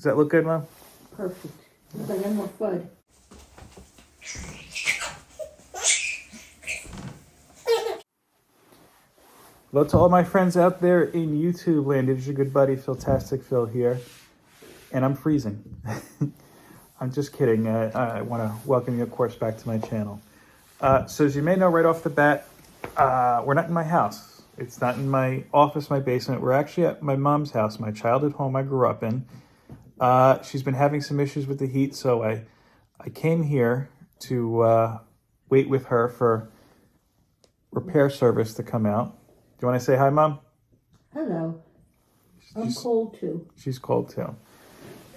Does that look good, Mom? Perfect. Looks like Elmer Fudd. Hello to all my friends out there in YouTube land. It's your good buddy Philtastic Phil here, and I'm freezing. I'm just kidding. I want to welcome you, of course, back to my channel. So as you may know right off the bat, we're not in my house. It's not in my office, my basement. We're actually at my mom's house, my childhood home I grew up in. She's been having some issues with the heat, so I came here to wait with her for repair service to come out. Do you want to say hi, Mom? Hello. I'm cold too. She's cold too.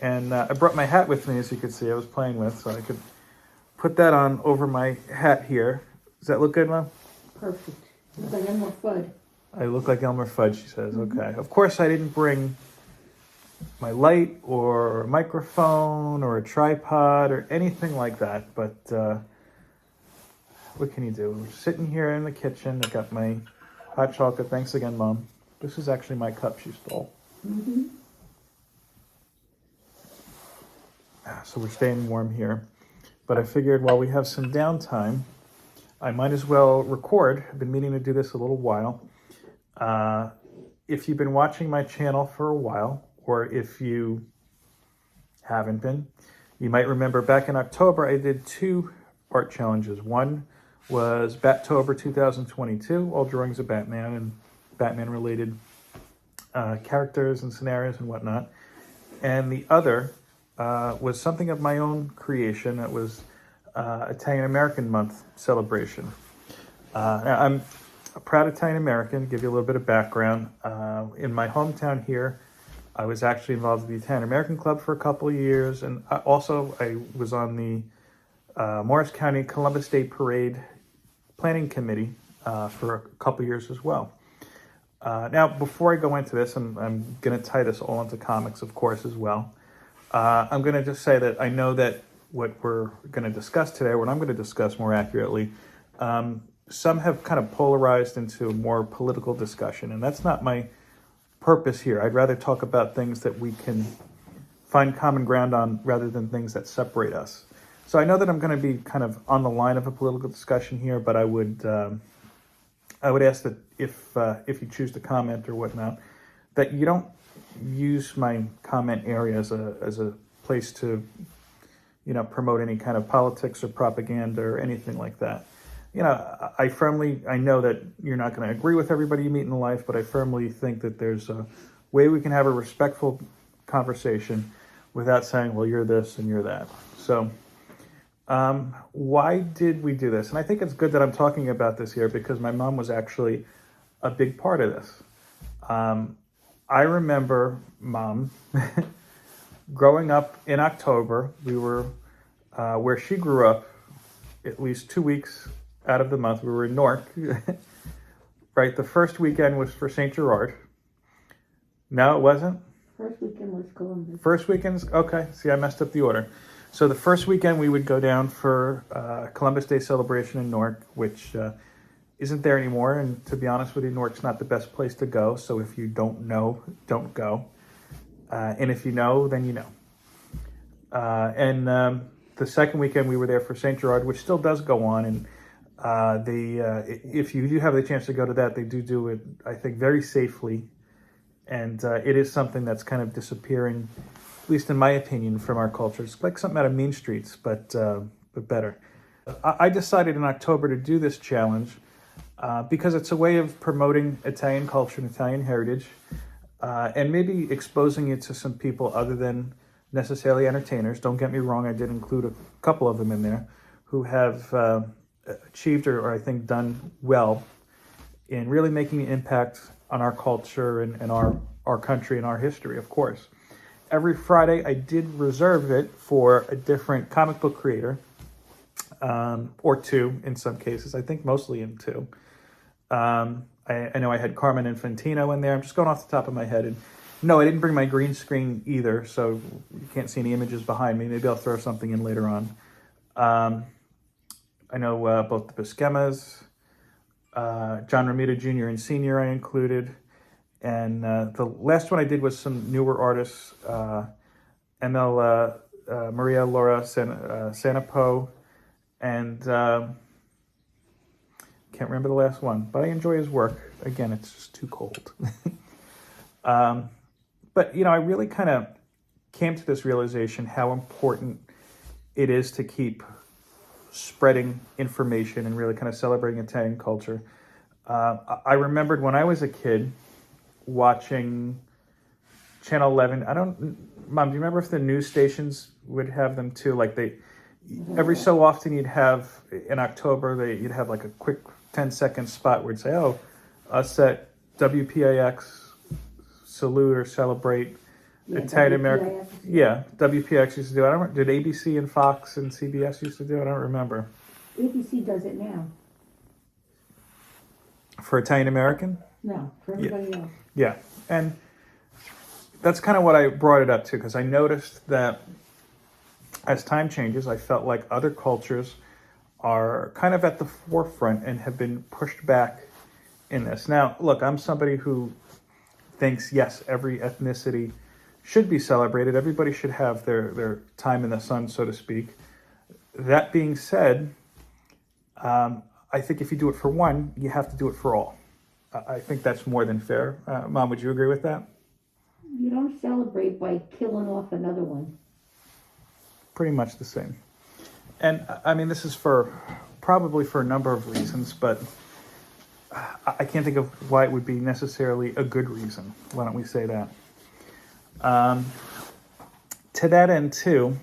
And I brought my hat with me, as you can see, I was playing with, so I could put that on over my hat here. Does that look good, Mom? Perfect. Looks like Elmer Fudd. I look like Elmer Fudd, she says. Okay. Of course, I didn't bring my light or a microphone or a tripod or anything like that, but what can you do? We're sitting here in the kitchen. I got my hot chocolate. Thanks again, Mom. This is actually my cup she stole. So we're staying warm here. But I figured while we have some downtime, I might as well record. I've been meaning to do this a little while. If you've been watching my channel for a while, or if you haven't been, you might remember back in October, I did 2 art challenges. One was Battober 2022, all drawings of Batman and Batman-related characters and scenarios and whatnot. And the other was something of my own creation. It was Italian American Month celebration. Now, I'm a proud Italian American. To give you a little bit of background, in my hometown here, I was actually involved with the Italian American Club for a couple of years, and I was on the Morris County Columbus Day Parade Planning Committee for a couple of years as well. Now, before I go into this, I'm going to tie this all into comics, of course, as well. I'm going to just say that I know that what we're going to discuss today, what I'm going to discuss more accurately, some have kind of polarized into a more political discussion, and that's not my purpose here. I'd rather talk about things that we can find common ground on rather than things that separate us. So I know that I'm going to be kind of on the line of a political discussion here, but I would ask that if you choose to comment or whatnot, that you don't use my comment area as a place to, promote any kind of politics or propaganda or anything like that. I know that you're not going to agree with everybody you meet in life, but I firmly think that there's a way we can have a respectful conversation without saying, well, you're this and you're that. So why did we do this? And I think it's good that I'm talking about this here because my mom was actually a big part of this. I remember Mom growing up in October. We were where she grew up at least 2 weeks out of the month. We were in Newark, right? The first weekend was for St. Gerard. No, it wasn't? First weekend was Columbus. First weekend's, okay. See, I messed up the order. So the first weekend we would go down for Columbus Day celebration in Newark, which isn't there anymore. And to be honest with you, Newark's not the best place to go. So if you don't know, don't go. And if you know, then you know. And the second weekend we were there for St. Gerard, which still does go on. And if you do have the chance to go to that, they do it, I think, very safely. And it is something that's kind of disappearing, at least in my opinion, from our culture. It's like something out of Mean Streets, but better. I decided in October to do this challenge because it's a way of promoting Italian culture and Italian heritage, and maybe exposing it to some people other than necessarily entertainers. Don't get me wrong, I did include a couple of them in there who have achieved or I think done well in really making an impact on our culture and our country and our history, of course. Every Friday, I did reserve it for a different comic book creator, or 2 in some cases. I think mostly in 2. I know I had Carmen Infantino in there. I'm just going off the top of my head. And no, I didn't bring my green screen either, so you can't see any images behind me. Maybe I'll throw something in later on. I know both the Buscema's, John Romita Jr. and Sr. I included. And the last one I did was some newer artists, Maria Laura Sanapo, and can't remember the last one, but I enjoy his work. Again, it's just too cold. But, I really kind of came to this realization how important it is to keep spreading information and really kind of celebrating Italian culture. I remembered when I was a kid watching Channel 11. Mom, do you remember if the news stations would have them too? Like every so often you'd have, in October, you'd have like a quick 10-second spot where it'd say, oh, us at WPIX salute or celebrate Italian American. Yeah, WPX used to do it. I don't. Did ABC and Fox and CBS used to do it? I don't remember. ABC does it now. For Italian American? No, for everybody else. Yeah, and that's kind of what I brought it up to, because I noticed that as time changes, I felt like other cultures are kind of at the forefront and have been pushed back in this. Now, look, I'm somebody who thinks, yes, every ethnicity should be celebrated. Everybody should have their time in the sun, so to speak. That being said, I think if you do it for one, you have to do it for all. I think that's more than fair. Mom, would you agree with that? You don't celebrate by killing off another one. Pretty much the same. And I mean, this is probably for a number of reasons, but I can't think of why it would be necessarily a good reason. Why don't we say that? To that end, too,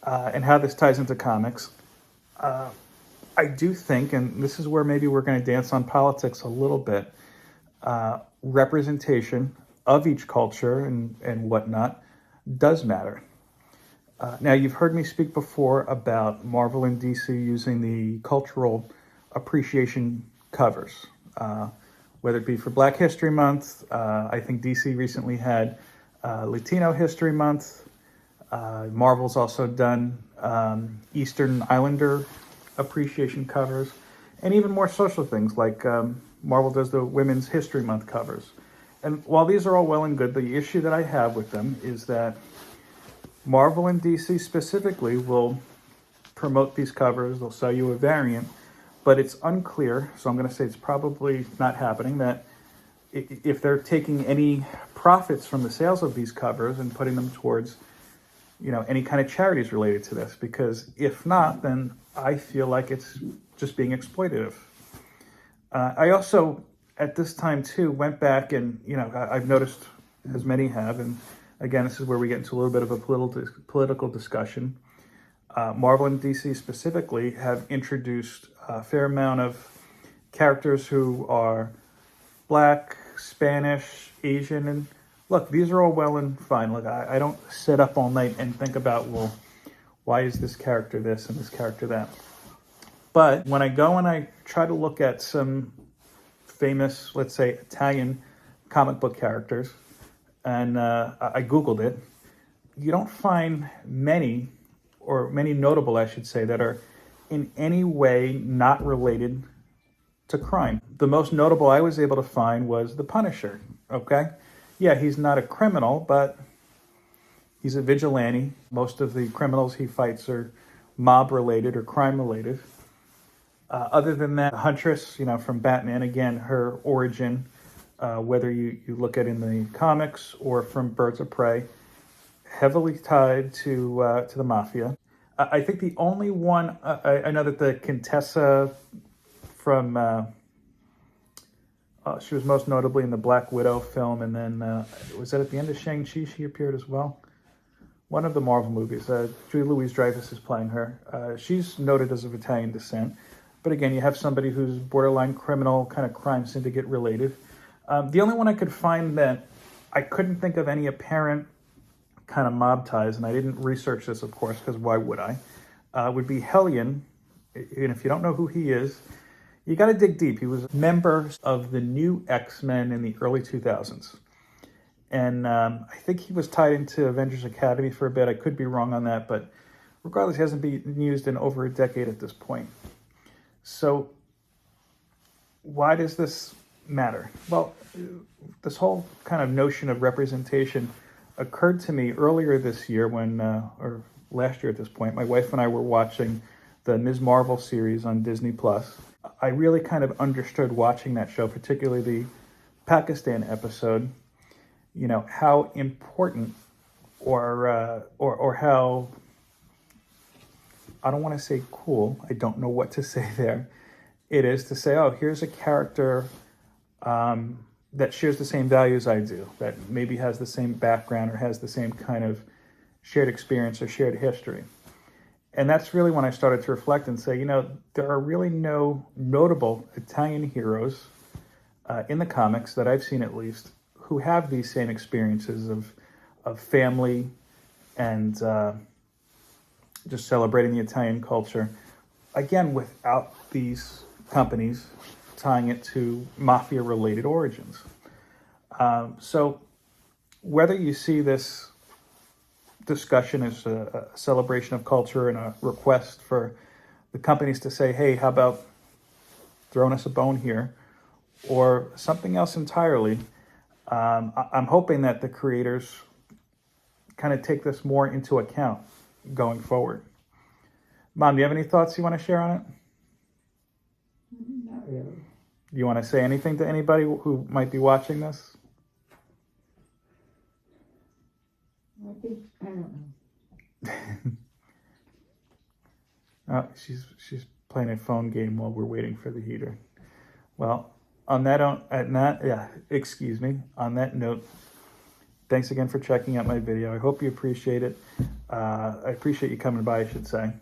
and how this ties into comics, I do think, and this is where maybe we're going to dance on politics a little bit, representation of each culture and whatnot does matter. Now, you've heard me speak before about Marvel and DC using the cultural appreciation covers, whether it be for Black History Month. I think DC recently had Latino History Month. Marvel's also done Eastern Islander appreciation covers, and even more social things like Marvel does the Women's History Month covers. And while these are all well and good, the issue that I have with them is that Marvel and DC specifically will promote these covers. They'll sell you a variant, but it's unclear, so I'm going to say it's probably not happening, that if they're taking any profits from the sales of these covers and putting them towards, any kind of charities related to this, because if not, then I feel like it's just being exploitative. I also, at this time too, went back and, I've noticed, as many have, and again, this is where we get into a little bit of a political discussion. Marvel and DC specifically have introduced a fair amount of characters who are Black, Spanish, Asian, and look, these are all well and fine. Look, I don't sit up all night and think about, well, why is this character this and this character that? But when I go and I try to look at some famous, let's say, Italian comic book characters, and I Googled it, you don't find many notable, I should say, that are in any way not related to crime. The most notable I was able to find was the Punisher, okay? Yeah, he's not a criminal, but he's a vigilante. Most of the criminals he fights are mob-related or crime-related. Other than that, Huntress, from Batman, again, her origin, whether you look at in the comics or from Birds of Prey, heavily tied to the mafia. I think the only one, I know that the Contessa from, she was most notably in the Black Widow film, and then was that at the end of Shang-Chi she appeared as well? One of the Marvel movies. Julie Louis-Dreyfus is playing her. She's noted as of Italian descent. But again, you have somebody who's borderline criminal, kind of crime syndicate related. The only one I could find that I couldn't think of any apparent kind of mob ties, and I didn't research this, of course, because why would I, would be Hellion. And if you don't know who he is, you got to dig deep. He was a member of the new X-Men in the early 2000s. And I think he was tied into Avengers Academy for a bit. I could be wrong on that, but regardless, he hasn't been used in over a decade at this point. So why does this matter? Well, this whole kind of notion of representation occurred to me earlier this year or last year at this point, my wife and I were watching the Ms. Marvel series on Disney Plus. I really kind of understood watching that show, particularly the Pakistan episode, how important or how, I don't want to say cool, I don't know what to say there, it is to say, oh, here's a character that shares the same values I do, that maybe has the same background or has the same kind of shared experience or shared history. And that's really when I started to reflect and say, there are really no notable Italian heroes in the comics that I've seen, at least, who have these same experiences of family and just celebrating the Italian culture. Again, without these companies tying it to mafia-related origins. So whether you see this discussion as a celebration of culture and a request for the companies to say, hey, how about throwing us a bone here, or something else entirely, I'm hoping that the creators kind of take this more into account going forward. Mom, do you have any thoughts you want to share on it? Not really. Do you want to say anything to anybody who might be watching this? I don't know. Oh, she's playing a phone game while we're waiting for the heater. Well, on that note, thanks again for checking out my video. I hope you appreciate it. I appreciate you coming by, I should say.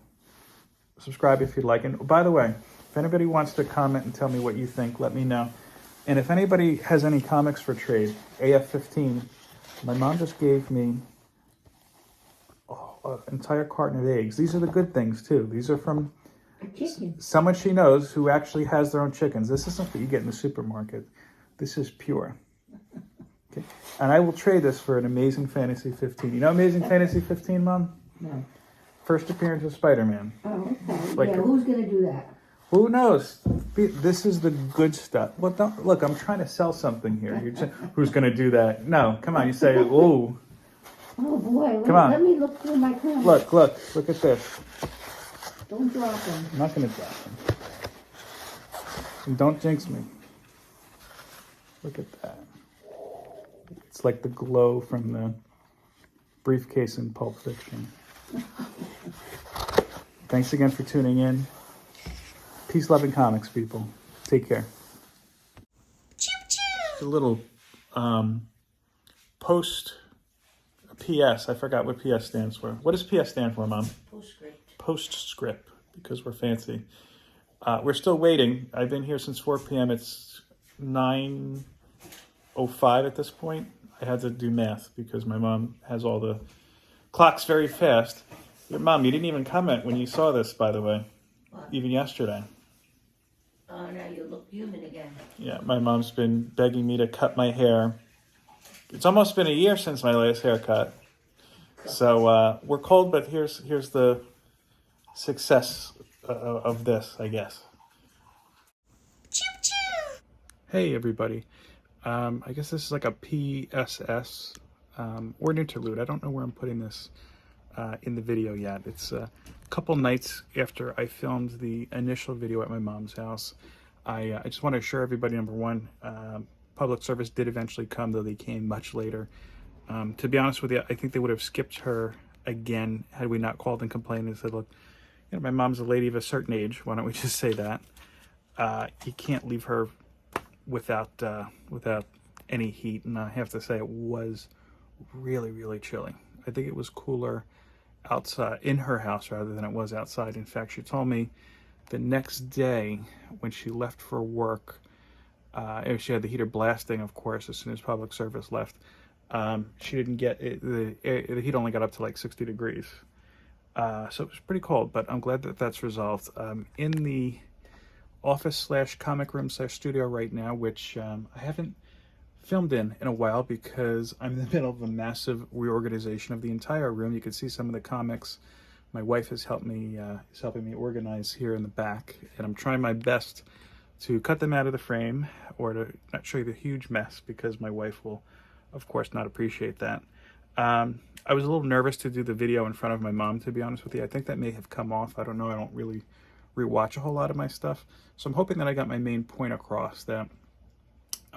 Subscribe if you'd like. And by the way, if anybody wants to comment and tell me what you think, let me know. And if anybody has any comics for trade, AF-15, my mom just gave me an entire carton of eggs. These are the good things, too. These are from A chicken. someone she knows who actually has their own chickens. This isn't what you get in the supermarket. This is pure. Okay. And I will trade this for an Amazing Fantasy 15. You know Amazing Fantasy 15, Mom? No. First appearance of Spider-Man. Oh, okay. Like Yeah, who's going to do that? Who knows? This is the good stuff. Well, look, I'm trying to sell something here. Who's going to do that? No, come on. You say, ooh. Oh, boy. Come on. Let me look through my comics. Look at this. Don't drop them. I'm not going to drop them. And don't jinx me. Look at that. It's like the glow from the briefcase in Pulp Fiction. Thanks again for tuning in. Peace, love, and comics, people. Take care. A little PS. I forgot what PS stands for. What does PS stand for, Mom? Postscript. Postscript, because we're fancy. We're still waiting. I've been here since 4 p.m. It's 9:05 at this point. I had to do math because my mom has all the clocks very fast. Your mom, you didn't even comment when you saw this, by the way. What? Even yesterday. Oh, now you look human again. Yeah, my mom's been begging me to cut my hair. It's almost been a year since my last haircut. So we're cold, but here's the success of this, I guess. Hey, everybody. I guess this is like a PSS or an interlude. I don't know where I'm putting this in the video yet. It's a couple nights after I filmed the initial video at my mom's house. I just want to assure everybody, number one, public service did eventually come, though they came much later. To be honest with you, I think they would have skipped her again had we not called and complained and said, look, my mom's a lady of a certain age. Why don't we just say that? You can't leave her without any heat. And I have to say, it was really, really chilly. I think it was cooler outside, in her house, rather than it was outside. In fact, she told me the next day when she left for work, she had the heater blasting, of course, as soon as public service left. She didn't get it, the heat only got up to like 60 degrees. So it was pretty cold, but I'm glad that that's resolved. In the office/comic room/studio right now, which I haven't filmed in a while because I'm in the middle of a massive reorganization of the entire room. You can see some of the comics my wife has helped me is helping me organize here in the back, and I'm trying my best to cut them out of the frame or to not show you the huge mess, because my wife will of course not appreciate that. I was a little nervous to do the video in front of my mom, to be honest with you. I think that may have come off. I don't know. I don't really rewatch a whole lot of my stuff. So I'm hoping that I got my main point across, that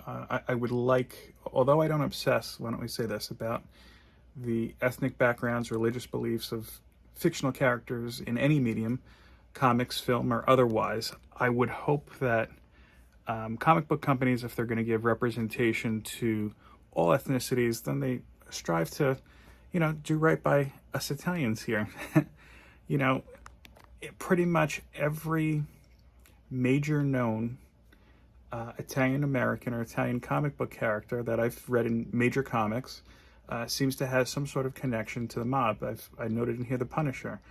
I would like, although I don't obsess, why don't we say this, about the ethnic backgrounds, religious beliefs of fictional characters in any medium, comics, film, or otherwise, I would hope that comic book companies, if they're going to give representation to all ethnicities, then they strive to, do right by us Italians here. Pretty much every major known Italian American or Italian comic book character that I've read in major comics seems to have some sort of connection to the mob. I noted in here the Punisher.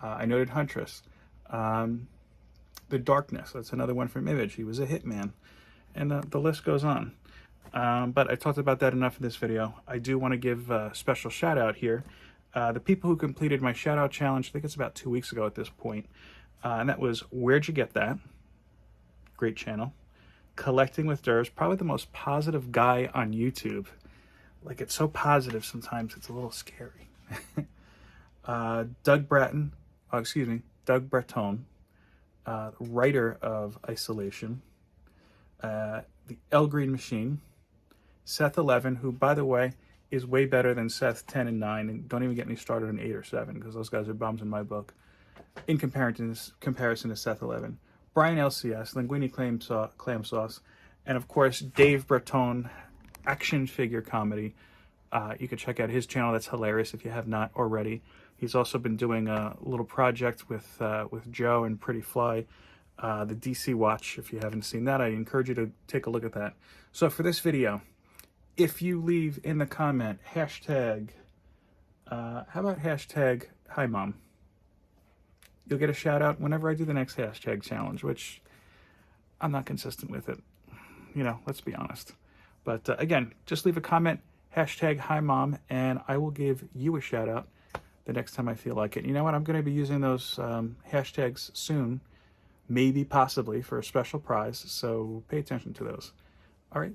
I noted Huntress. The Darkness, that's another one from Image. He was a hitman. And the list goes on. But I talked about that enough in this video. I do want to give a special shout out here. The people who completed my shout out challenge, I think it's about 2 weeks ago at this point. And that was Where'd You Get That? Great channel. Collecting with Durs, probably the most positive guy on YouTube. Like, it's so positive sometimes it's a little scary. Doug Bratton, Doug Bratton, writer of Isolation, the El Green Machine, Seth 11, who, by the way, is way better than Seth 10 and 9, and don't even get me started on 8 or 7, because those guys are bums in my book, in comparison to Seth 11. Brian LCS, Linguini Clam Sauce, and of course, Dave Bratton, action figure comedy. You can check out his channel. That's hilarious if you have not already. He's also been doing a little project with Joe and Pretty Fly, the DC Watch. If you haven't seen that, I encourage you to take a look at that. So for this video, if you leave in the comment hashtag, how about hashtag Hi Mom? You'll get a shout out whenever I do the next hashtag challenge, which I'm not consistent with it. Let's be honest. But again, just leave a comment, hashtag Hi Mom, and I will give you a shout out the next time I feel like it. You know what? I'm going to be using those hashtags soon, maybe possibly for a special prize. So pay attention to those. All right.